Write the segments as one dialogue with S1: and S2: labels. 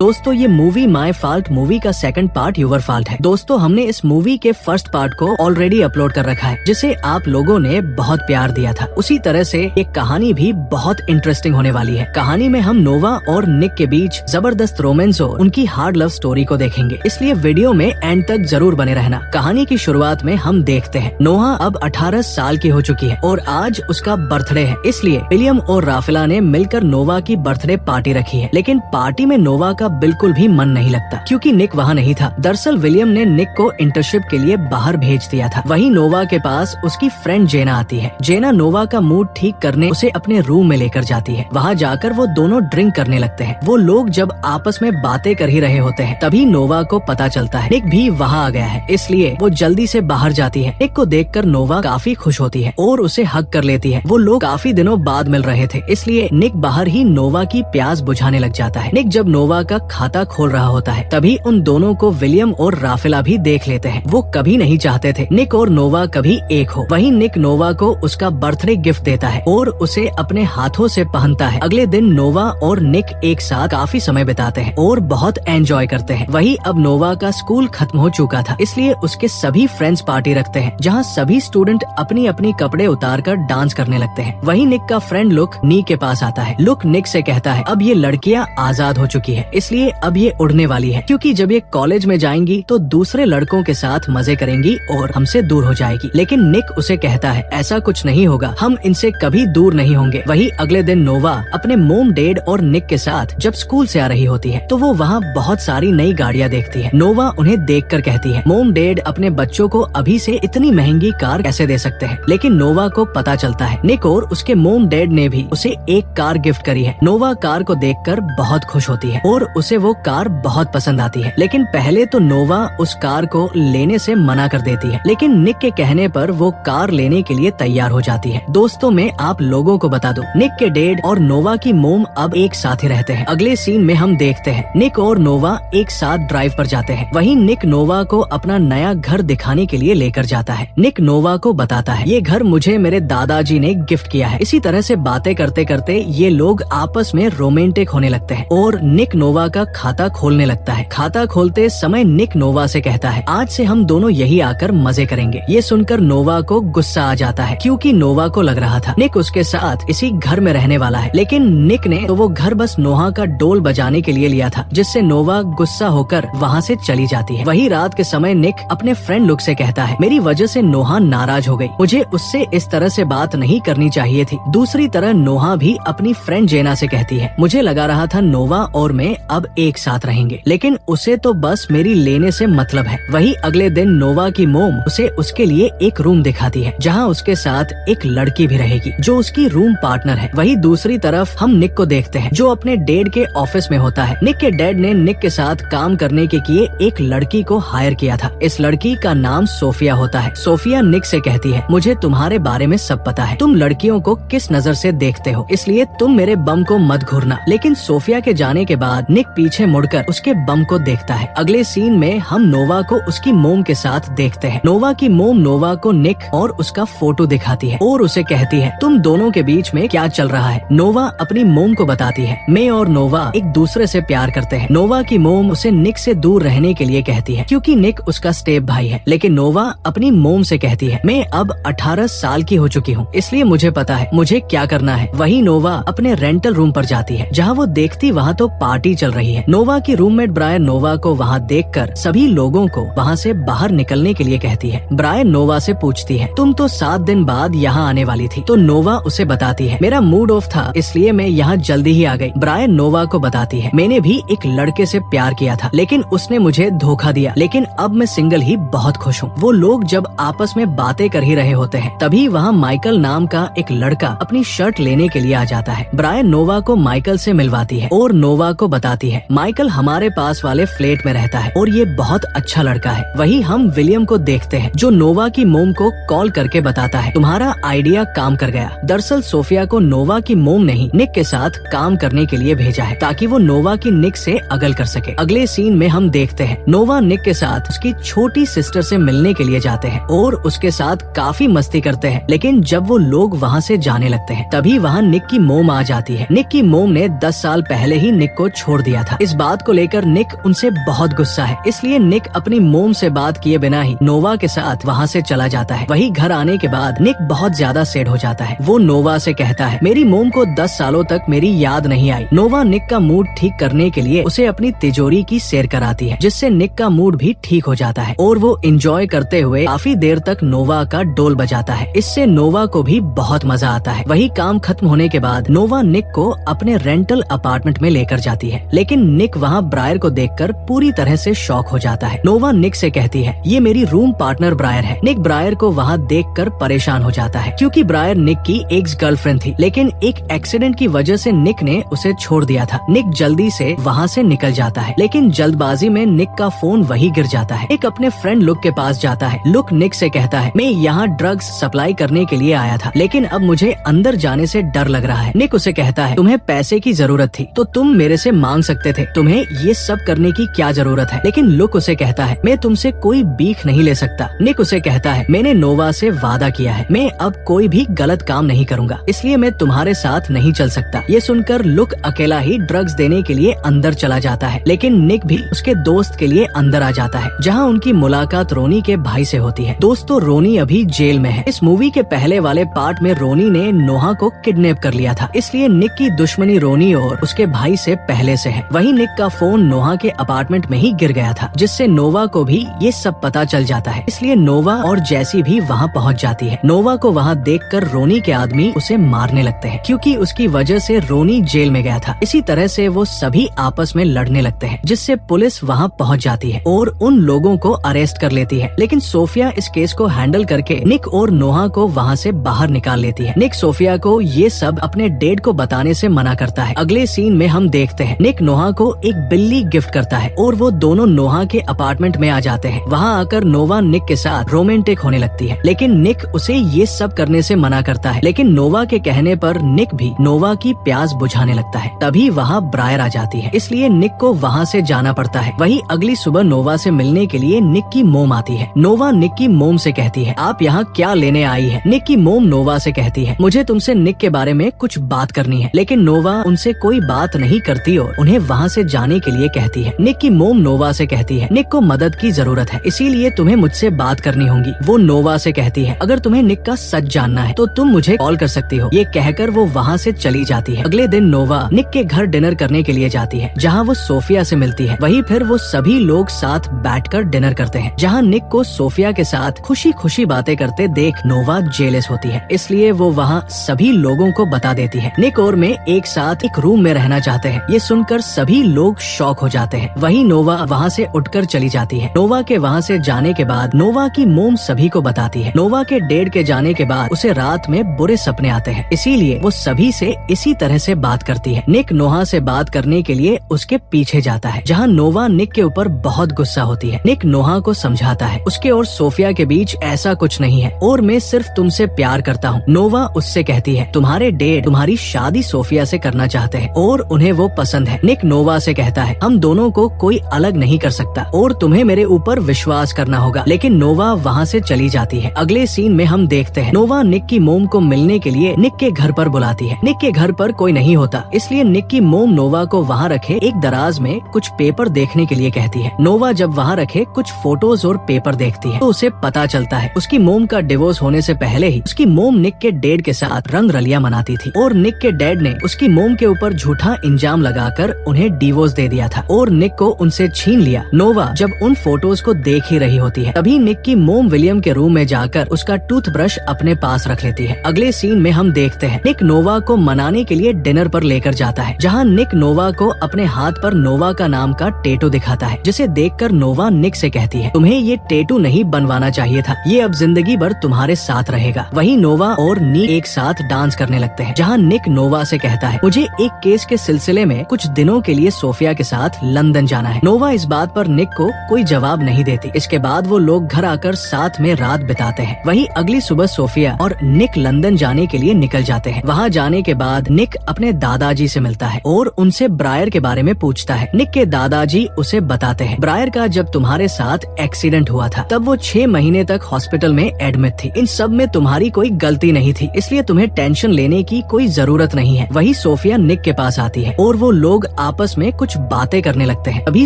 S1: दोस्तों ये movie my fault movie का सेकंड पार्ट यूवर फॉल्ट है। दोस्तों हमने इस मूवी के फर्स्ट पार्ट को ऑलरेडी अपलोड कर रखा है, जिसे आप लोगों ने बहुत प्यार दिया था। उसी तरह से एक कहानी भी बहुत इंटरेस्टिंग होने वाली है। कहानी में हम नोवा और निक के बीच जबरदस्त रोमांस और उनकी हार्ड लव स्टोरी को देखेंगे, इसलिए वीडियो में एंड तक जरूर बने रहना। कहानी की शुरुआत में हम देखते हैं नोहा अब 18 साल की हो चुकी है और आज उसका बर्थडे है, इसलिए विलियम और राफेला ने मिलकर नोवा की बर्थडे पार्टी रखी है। लेकिन पार्टी में नोवा का बिल्कुल भी मन नहीं लगता क्योंकि निक वहाँ नहीं था। दरअसल विलियम ने निक को इंटर्नशिप के लिए बाहर भेज दिया था। वहीं नोवा के पास उसकी फ्रेंड जेना आती है। जेना नोवा का मूड ठीक करने उसे अपने रूम में लेकर जाती है। वहाँ जाकर वो दोनों ड्रिंक करने लगते हैं। वो लोग जब आपस में बातें कर ही रहे होते हैं तभी नोवा को पता चलता है निक भी वहाँ आ गया है, इसलिए वो जल्दी से बाहर जाती है। निक को देखकर नोवा काफी खुश होती है और उसे हग कर लेती है। वो लोग काफी दिनों बाद मिल रहे थे, इसलिए निक बाहर ही नोवा की प्यास बुझाने लग जाता है। निक जब नोवा का खाता खोल रहा होता है तभी उन दोनों को विलियम और राफेला भी देख लेते हैं। वो कभी नहीं चाहते थे निक और नोवा कभी एक हो। वहीं निक नोवा को उसका बर्थडे गिफ्ट देता है और उसे अपने हाथों से पहनता है। अगले दिन नोवा और निक एक साथ काफी समय बिताते हैं और बहुत एंजॉय करते हैं। वहीं अब नोवा का स्कूल खत्म हो चुका था, इसलिए उसके सभी फ्रेंड्स पार्टी रखते हैं जहाँ सभी स्टूडेंट अपनी अपनी कपड़े उतार कर डांस करने लगते हैं। वहीं निक का फ्रेंड लुक नी के पास आता है। लुक निक से कहता है अब ये लड़कियाँ आजाद हो चुकी है, इसलिए अब ये उड़ने वाली है, क्योंकि जब ये कॉलेज में जाएंगी तो दूसरे लड़कों के साथ मजे करेंगी और हमसे दूर हो जाएगी। लेकिन निक उसे कहता है ऐसा कुछ नहीं होगा, हम इनसे कभी दूर नहीं होंगे। वही अगले दिन नोवा अपने मोम डैड और निक के साथ जब स्कूल से आ रही होती है तो वो वहाँ बहुत सारी नई गाड़ियाँ देखती है। नोवा उन्हें देखकर कहती है मोम डैड अपने बच्चों को अभी से इतनी महंगी कार कैसे दे सकते हैं। लेकिन नोवा को पता चलता है निक और उसके मोम डैड ने भी उसे एक कार गिफ्ट करी है। नोवा कार को देखकर बहुत खुश होती है और उसे वो कार बहुत पसंद आती है। लेकिन पहले तो नोवा उस कार को लेने से मना कर देती है, लेकिन निक के कहने पर वो कार लेने के लिए तैयार हो जाती है। दोस्तों मैं आप लोगों को बता दूं, निक के डैड और नोवा की मोम अब एक साथ ही रहते हैं। अगले सीन में हम देखते हैं निक और नोवा एक साथ ड्राइव पर जाते हैं। वहीं निक नोवा को अपना नया घर दिखाने के लिए लेकर जाता है। निक नोवा को बताता है ये घर मुझे मेरे दादाजी ने गिफ्ट किया है। इसी तरह से बातें करते करते ये लोग आपस में रोमांटिक होने लगते हैं और निक नोवा का खाता खोलने लगता है। खाता खोलते समय निक नोवा से कहता है आज से हम दोनों यही आकर मजे करेंगे। ये सुनकर नोवा को गुस्सा आ जाता है क्योंकि नोवा को लग रहा था निक उसके साथ इसी घर में रहने वाला है। लेकिन निक ने तो वो घर बस नोहा का डोल बजाने के लिए लिया था, जिससे नोवा गुस्सा होकर वहाँ से चली जाती है। वही रात के समय निक अपने फ्रेंड लुक से कहता है मेरी वजह से नोहा नाराज हो गई, मुझे उससे इस तरह से बात नहीं करनी चाहिए थी। दूसरी तरह नोहा भी अपनी फ्रेंड जेना से कहती है मुझे लगा रहा था नोवा और मैं अब एक साथ रहेंगे, लेकिन उसे तो बस मेरी लेने से मतलब है। वही अगले दिन नोवा की मोम उसे उसके लिए एक रूम दिखाती है जहाँ उसके साथ एक लड़की भी रहेगी जो उसकी रूम पार्टनर है। वही दूसरी तरफ हम निक को देखते हैं जो अपने डैड के ऑफिस में होता है। निक के डैड ने निक के साथ काम करने के लिए एक लड़की को हायर किया था। इस लड़की का नाम सोफिया होता है। सोफिया निक से कहती है मुझे तुम्हारे बारे में सब पता है, तुम लड़कियों को किस नजर से देखते हो, इसलिए तुम मेरे बम को मत घूरना। लेकिन सोफिया के जाने के बाद निक पीछे मुड़कर उसके बम को देखता है। अगले सीन में हम नोवा को उसकी मोम के साथ देखते हैं। नोवा की मोम नोवा को निक और उसका फोटो दिखाती है और उसे कहती है तुम दोनों के बीच में क्या चल रहा है। नोवा अपनी मोम को बताती है मैं और नोवा एक दूसरे से प्यार करते हैं। नोवा की मोम उसे निक से दूर रहने के लिए कहती है क्योंकि निक उसका स्टेप भाई है। लेकिन नोवा अपनी मोम से कहती है मैं अब 18 साल की हो चुकी हूँ, इसलिए मुझे पता है मुझे क्या करना है। वही नोवा अपने रेंटल रूम पर जाती है जहाँ वो देखती वहाँ तो पार्टी चल रही है। नोवा की रूममेट ब्रायन नोवा को वहाँ देखकर सभी लोगों को वहाँ से बाहर निकलने के लिए कहती है। ब्रायन नोवा से पूछती है तुम तो 7 दिन बाद यहाँ आने वाली थी, तो नोवा उसे बताती है मेरा मूड ऑफ था इसलिए मैं यहाँ जल्दी ही आ गई। ब्रायन नोवा को बताती है मैंने भी एक लड़के से प्यार किया था लेकिन उसने मुझे धोखा दिया, लेकिन अब मैं सिंगल ही बहुत खुश हूँ। वो लोग जब आपस में बातें कर ही रहे होते हैं तभी वहाँ माइकल नाम का एक लड़का अपनी शर्ट लेने के लिए आ जाता है। ब्रायन नोवा को माइकल से मिलवाती है और नोवा को बताती है माइकल हमारे पास वाले फ्लैट में रहता है और ये बहुत अच्छा लड़का है। वही हम विलियम को देखते हैं जो नोवा की मोम को कॉल करके बताता है तुम्हारा आइडिया काम कर गया। दरअसल सोफिया को नोवा की मोम ने ही निक के साथ काम करने के लिए भेजा है ताकि वो नोवा की निक से अगल कर सके। अगले सीन में हम देखते हैं नोवा निक के साथ उसकी छोटी सिस्टर से मिलने के लिए जाते हैं और उसके साथ काफी मस्ती करते हैं। लेकिन जब वो लोग वहाँ से जाने लगते हैं तभी वहाँ निक की मोम आ जाती है। निक की मोम ने 10 साल पहले ही निक को छोड़ दिया दिया था। इस बात को लेकर निक उनसे बहुत गुस्सा है, इसलिए निक अपनी मोम से बात किए बिना ही नोवा के साथ वहाँ से चला जाता है। वही घर आने के बाद निक बहुत ज्यादा सैड हो जाता है। वो नोवा से कहता है, मेरी मोम को 10 सालों तक मेरी याद नहीं आई। नोवा निक का मूड ठीक करने के लिए उसे अपनी तिजोरी की सैर कराती है, जिससे निक का मूड भी ठीक हो जाता है और वो एंजॉय करते हुए काफी देर तक नोवा का डोल बजाता है। इससे नोवा को भी बहुत मजा आता है। वही काम खत्म होने के बाद नोवा निक को अपने रेंटल अपार्टमेंट में लेकर जाती है, लेकिन निक वहाँ ब्रायर को देखकर पूरी तरह से शॉक हो जाता है। नोवा निक से कहती है, ये मेरी रूम पार्टनर ब्रायर है। निक ब्रायर को वहाँ देखकर परेशान हो जाता है, क्योंकि ब्रायर निक की एक्स गर्लफ्रेंड थी, लेकिन एक एक्सीडेंट की वजह से निक ने उसे छोड़ दिया था। निक जल्दी से वहाँ से निकल जाता है, लेकिन जल्दबाजी में निक का फोन वही गिर जाता है। निक अपने फ्रेंड लुक के पास जाता है। लुक निक से कहता है, मैं यहाँ ड्रग्स सप्लाई करने के लिए आया था, लेकिन अब मुझे अंदर जाने से डर लग रहा है। निक उसे कहता है, तुम्हें पैसे की जरूरत थी तो तुम मेरे से मांग सकते थे, तुम्हें ये सब करने की क्या जरूरत है। लेकिन लुक उसे कहता है, मैं तुमसे कोई भीख नहीं ले सकता। निक उसे कहता है, मैंने नोवा से वादा किया है, मैं अब कोई भी गलत काम नहीं करूँगा, इसलिए मैं तुम्हारे साथ नहीं चल सकता। ये सुनकर लुक अकेला ही ड्रग्स देने के लिए अंदर चला जाता है, लेकिन निक भी उसके दोस्त के लिए अंदर आ जाता है, जहाँ उनकी मुलाकात रोनी के भाई से होती है। दोस्तों, रोनी अभी जेल में है। इस मूवी के पहले वाले पार्ट में रोनी ने नोहा को किडनैप कर लिया था, इसलिए निक की दुश्मनी रोनी और उसके भाई से पहले से है। वहीं निक का फोन नोहा के अपार्टमेंट में ही गिर गया था, जिससे नोवा को भी ये सब पता चल जाता है, इसलिए नोवा और जैसी भी वहाँ पहुँच जाती है। नोवा को वहाँ देखकर रोनी के आदमी उसे मारने लगते हैं, क्योंकि उसकी वजह से रोनी जेल में गया था। इसी तरह से वो सभी आपस में लड़ने लगते हैं, जिससे पुलिस वहाँ पहुँच जाती है और उन लोगों को अरेस्ट कर लेती है। लेकिन सोफिया इस केस को हैंडल करके निक और नोहा को वहाँ से बाहर निकाल लेती है। निक सोफिया को ये सब अपने डैड को बताने से मना करता है। अगले सीन में हम देखते हैं निक नोहा को एक बिल्ली गिफ्ट करता है और वो दोनों नोहा के अपार्टमेंट में आ जाते हैं। वहाँ आकर नोवा निक के साथ रोमांटिक होने लगती है, लेकिन निक उसे ये सब करने से मना करता है। लेकिन नोवा के कहने पर निक भी नोवा की प्यास बुझाने लगता है। तभी वहाँ ब्रायर आ जाती है, इसलिए निक को वहाँ से जाना पड़ता है। वही अगली सुबह नोवा से मिलने के लिए निक की मोम आती है। नोवा निक की मोम से कहती है, आप यहाँ क्या लेने आई है। निक की मोम नोवा से कहती है, मुझे तुमसे निक के बारे में कुछ बात करनी है, लेकिन नोवा उनसे कोई बात नहीं करती और उन्हें वहाँ से जाने के लिए कहती है। निक की मोम नोवा से कहती है, निक को मदद की जरूरत है, इसीलिए तुम्हें मुझसे बात करनी होगी। वो नोवा से कहती है, अगर तुम्हें निक का सच जानना है तो तुम मुझे कॉल कर सकती हो। ये कहकर वो वहाँ से चली जाती है। अगले दिन नोवा निक के घर डिनर करने के लिए जाती है, जहाँ वो सोफिया से मिलती है। वहीं फिर वो सभी लोग साथ बैठकर डिनर करते हैं, जहाँ निक को सोफिया के साथ खुशी खुशी बातें करते देख नोवा जेलस होती है, इसलिए वो वहाँ सभी लोगों को बता देती है निक और मैं एक साथ एक रूम में रहना चाहते हैं। ये सुनकर सभी लोग शॉक हो जाते हैं। वहीं नोवा वहाँ से उठकर चली जाती है। नोवा के वहाँ से जाने के बाद नोवा की मोम सभी को बताती है। नोवा के डैड के जाने के बाद उसे रात में बुरे सपने आते हैं, इसीलिए वो सभी से इसी तरह से बात करती है। निक नोहा से बात करने के लिए उसके पीछे जाता है, जहाँ नोवा निक के ऊपर बहुत गुस्सा होती है। निक नोहा को समझाता है उसके और सोफिया के बीच ऐसा कुछ नहीं है और मैं सिर्फ तुमसे प्यार करता हूँ। नोवा उससे कहती है, तुम्हारे डैड तुम्हारी शादी सोफिया से करना चाहते हैं और उन्हें वो पसंद है। निक नोवा से कहता है, हम दोनों को कोई अलग नहीं कर सकता और तुम्हें मेरे ऊपर विश्वास करना होगा। लेकिन नोवा वहाँ से चली जाती है। अगले सीन में हम देखते हैं नोवा निक की मोम को मिलने के लिए निक के घर पर बुलाती है। निक के घर पर कोई नहीं होता, इसलिए निक की मोम नोवा को वहाँ रखे एक दराज में कुछ पेपर देखने के लिए कहती है। नोवा जब वहाँ रखे कुछ फोटोज और पेपर देखती है तो उसे पता चलता है उसकी मोम का डिवोर्स होने से पहले ही उसकी मोम निक के डैड के साथ रंग रलियां मनाती थी और निक के डैड ने उसकी मोम के ऊपर झूठा इल्जाम लगाकर उन्हें डिवोर्स दे दिया था और निक को उनसे छीन लिया। नोवा जब उन फोटोज को देख ही रही होती है, तभी निक की मोम विलियम के रूम में जाकर उसका टूथब्रश अपने पास रख लेती है। अगले सीन में हम देखते हैं निक नोवा को मनाने के लिए डिनर पर लेकर जाता है, जहाँ निक नोवा को अपने हाथ पर नोवा का नाम का टैटू दिखाता है, जिसे देखकर नोवा निक से कहती है, तुम्हें ये टैटू नहीं बनवाना चाहिए था, ये अब जिंदगी भर तुम्हारे साथ रहेगा। वहीं नोवा और नी एक साथ डांस करने लगते हैं, जहाँ निक नोवा से कहता है, मुझे एक केस के सिलसिले में कुछ दिनों के लिए सोफिया के साथ लंदन जाना है। नोवा इस बात पर निक को कोई जवाब नहीं देती। इसके बाद वो लोग घर आकर साथ में रात बिताते हैं। वहीं अगली सुबह सोफिया और निक लंदन जाने के लिए निकल जाते हैं। वहाँ जाने के बाद निक अपने दादाजी से मिलता है और उनसे ब्रायर के बारे में पूछता है। निक के दादाजी उसे बताते हैं, ब्रायर का जब तुम्हारे साथ एक्सीडेंट हुआ था तब वो 6 महीने तक हॉस्पिटल में एडमिट थी। इन सब में तुम्हारी कोई गलती नहीं थी, इसलिए तुम्हें टेंशन लेने की कोई जरूरत नहीं है। वही सोफिया निक के पास आती है और वो लोग आपस में कुछ बातें करने लगते हैं। अभी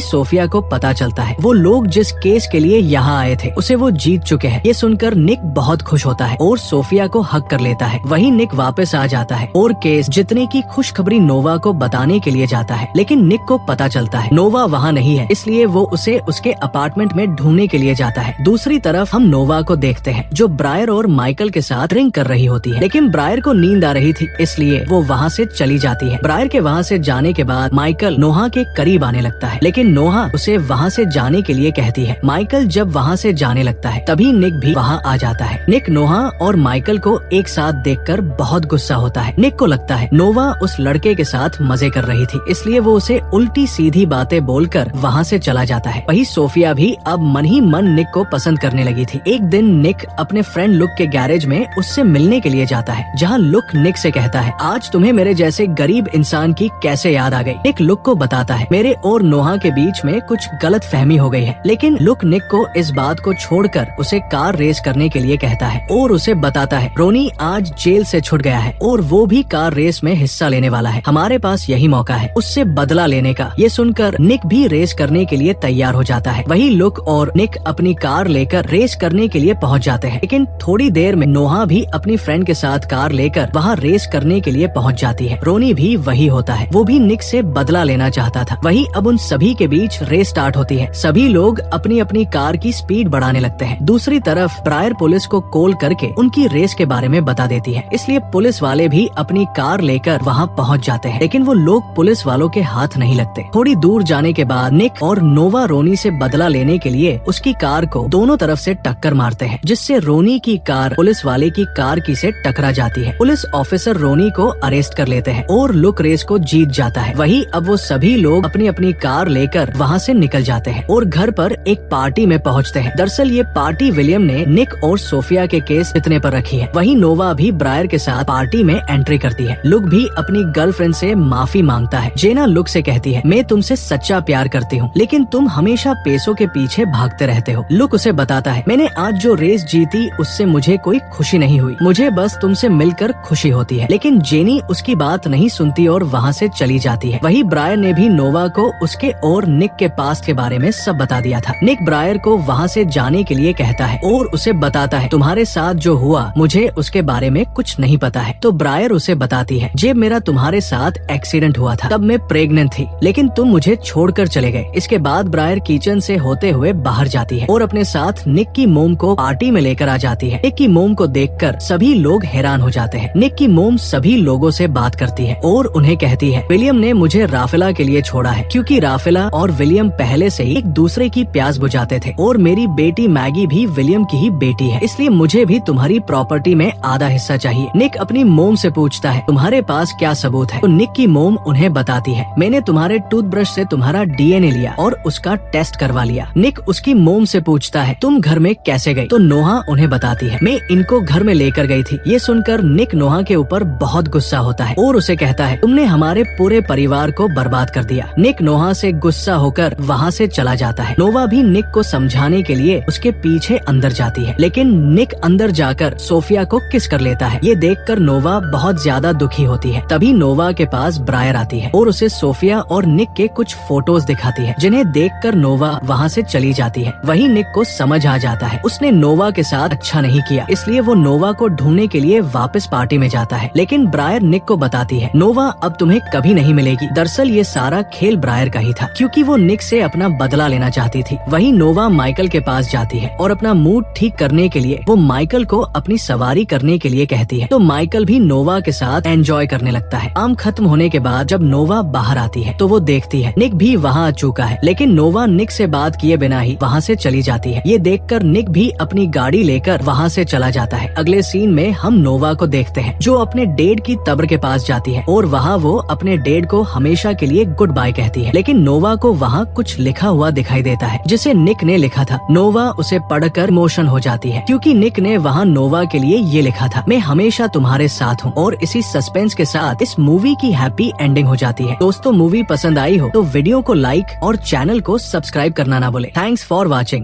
S1: सोफिया को पता चलता है वो लोग जिस केस के लिए यहाँ आए थे उसे वो जीत चुके हैं। ये सुनकर निक बहुत खुश होता है और सोफिया को हक कर लेता है। वहीं निक वापस आ जाता है और केस जीतने की खुशखबरी नोवा को बताने के लिए जाता है, लेकिन निक को पता चलता है नोवा वहाँ नहीं है, इसलिए वो उसे उसके अपार्टमेंट में ढूंढने के लिए जाता है। दूसरी तरफ हम नोवा को देखते हैं जो ब्रायर और माइकल के साथ ड्रिंक कर रही होती है, लेकिन ब्रायर को नींद आ रही थी इसलिए वो वहाँ से चली जाती है। ब्रायर के वहाँ से जाने के बाद माइकल नोहा के करीब आने लगता है, लेकिन नोहा उसे वहाँ से जाने के लिए कहती है। माइकल जब वहाँ से जाने लगता है तभी निक भी वहाँ आ जाता है। निक नोहा और माइकल को एक साथ देखकर बहुत गुस्सा होता है। निक को लगता है नोवा उस लड़के के साथ मजे कर रही थी, इसलिए वो उसे उल्टी सीधी बातें बोलकर वहाँ से चला जाता है। वही सोफिया भी अब मन ही मन निक को पसंद करने लगी थी। एक दिन निक अपने फ्रेंड लुक के गैरेज में उससे मिलने के लिए जाता है, जहाँ लुक निक से कहता है आज तुम्हें मेरे जैसे गरीब इंसान की कैसे याद आ गई। निक लुक को बताता है मेरे और नोहा के बीच में कुछ गलत फहमी हो गई है, लेकिन लुक निक को इस बात को छोड़कर उसे कार रेस करने के लिए कहता है और उसे बताता है रोनी आज जेल से छूट गया है और वो भी कार रेस में हिस्सा लेने वाला है। हमारे पास यही मौका है उससे बदला लेने का। ये सुनकर निक भी रेस करने के लिए तैयार हो जाता है। वही लुक और निक अपनी कार लेकर रेस करने के लिए पहुंच जाते हैं, लेकिन थोड़ी देर में नोहा भी अपनी फ्रेंड के साथ कार लेकर वहाँ रेस करने के लिए पहुंच जाती है। रोनी भी वही होता है, वो भी निक से बदला लेना चाहता था। वही अब उन सभी के बीच रेस स्टार्ट होती है। सभी लोग अपनी अपनी कार की स्पीड बढ़ाने लगते हैं। दूसरी तरफ ब्रायर पुलिस को कॉल करके उनकी रेस के बारे में बता देती है, इसलिए पुलिस वाले भी अपनी कार लेकर वहाँ पहुँच जाते हैं, लेकिन वो लोग पुलिस वालों के हाथ नहीं लगते। थोड़ी दूर जाने के बाद निक और नोवा रोनी से बदला लेने के लिए उसकी कार को दोनों तरफ से टक्कर मारते हैं, जिससे रोनी की कार पुलिस वाले की कार की से टकरा जाती है। पुलिस ऑफिसर रोनी को अरेस्ट कर लेते हैं और लुक रेस को जीत जाता है। वही अब वो सभी लोग अपनी अपनी कार लेकर वहाँ से निकल जाते हैं और घर पर एक पार्टी में पहुँचते हैं। दरअसल ये पार्टी विलियम ने निक और सोफिया के केस इतने पर रखी है। वही नोवा भी ब्रायर के साथ पार्टी में एंट्री करती है। लुक भी अपनी गर्लफ्रेंड से माफी मांगता है। जेना लुक से कहती है मैं तुमसे सच्चा प्यार करती हूँ, लेकिन तुम हमेशा पैसों के पीछे भागते रहते हो। लुक उसे बताता है मैंने आज जो रेस जीती उससे मुझे कोई खुशी नहीं हुई, मुझे बस तुमसे मिलकर खुशी होती है। लेकिन जेनी उसकी बात नहीं सुनती और वहाँ से चली जाती है। वही ब्रायर ने भी नोवा को उसके और निक के पास्ट के बारे में सब बता दिया था। निक ब्रायर को वहाँ से जाने के लिए कहता है और उसे बताता है तुम्हारे साथ जो हुआ मुझे उसके बारे में कुछ नहीं पता है। तो ब्रायर उसे बताती है जब मेरा तुम्हारे साथ एक्सीडेंट हुआ था तब मैं प्रेग्नेंट थी, लेकिन तुम मुझे छोड़कर चले गए। इसके बाद ब्रायर किचन से होते हुए बाहर जाती है और अपने साथ निक की मोम को पार्टी में लेकर आ जाती है। निक की मोम को देखकर सभी लोग हैरान हो जाते हैं। निक की मोम सभी लोगों से बात करती है और उन्हें कहती है विलियम ने मुझे राफेला के लिए छोड़ा है, क्योंकि राफेला और विलियम पहले से ही एक दूसरे की प्यास बुझाते थे और मेरी बेटी मैगी भी विलियम की ही बेटी है, इसलिए मुझे भी तुम्हारी प्रॉपर्टी में आधा हिस्सा चाहिए। निक अपनी मोम से पूछता है तुम्हारे पास क्या सबूत है? तो निक की मोम उन्हें बताती है मैंने तुम्हारे टूथब्रश से तुम्हारा डीएनए लिया और उसका टेस्ट करवा लिया। निक उसकी मोम से पूछता है तुम घर में कैसे गई? तो नोहा उन्हें बताती है मैं इनको घर में लेकर गई थी। ये सुनकर निक नोहा के ऊपर बहुत गुस्सा होता है और उसे कहता है तुमने हमारे पूरे परिवार को बर्बाद कर दिया। निक नोहा से गुस्सा होकर वहाँ से चला जाता है। नोवा भी निक को समझाने के लिए उसके पीछे अंदर जाती है, लेकिन निक अंदर जाकर सोफिया को किस कर लेता है। ये देखकर नोवा बहुत ज्यादा दुखी होती है। तभी नोवा के पास ब्रायर आती है और उसे सोफिया और निक के कुछ फोटोज दिखाती है, जिन्हें देखकर नोवा वहाँ से चली जाती है। वही निक को समझ आ जाता है उसने नोवा के साथ अच्छा नहीं किया, इसलिए वो नोवा को ढूंढने के लिए वापस पार्टी में जाता है। लेकिन ब्रायर निक को बताती है नोवा अब तुम्हें कभी नहीं मिलेगी। दरअसल ये सारा खेल ब्रायर का ही था, क्योंकि वो निक से अपना बदला लेना चाहती थी। वही नोवा माइकल के पास जाती है और अपना मूड ठीक करने के लिए वो माइकल को अपनी सवारी करने के लिए कहती है। तो माइकल भी नोवा के साथ एंजॉय करने लगता है। काम खत्म होने के बाद जब नोवा बाहर आती है तो वो देखती है निक भी वहाँ आ चुका है, लेकिन नोवा निक से बात किए बिना ही वहाँ से चली जाती है। ये देखकर निक भी अपनी गाड़ी लेकर वहाँ से चला जाता है। अगले सीन में हम नोवा को देखते हैं जो अपने डेड की कब्र के पास जाती है और वहाँ वो अपने डेड को हमेशा के लिए गुड बाय कहती है। लेकिन नोवा को वहाँ कुछ लिखा हुआ दिखाई देता है जिसे निक ने लिखा था। नोवा उसे पढ़कर इमोशन हो जाती है, क्योंकि निक ने वहाँ नोवा के लिए ये लिखा था मैं हमेशा तुम्हारे साथ हूँ। और इसी सस्पेंस के साथ इस मूवी की हैप्पी एंडिंग हो जाती है। दोस्तों मूवी पसंद आई हो तो वीडियो को लाइक और चैनल को सब्सक्राइब करना ना भूले। Thanks for watching.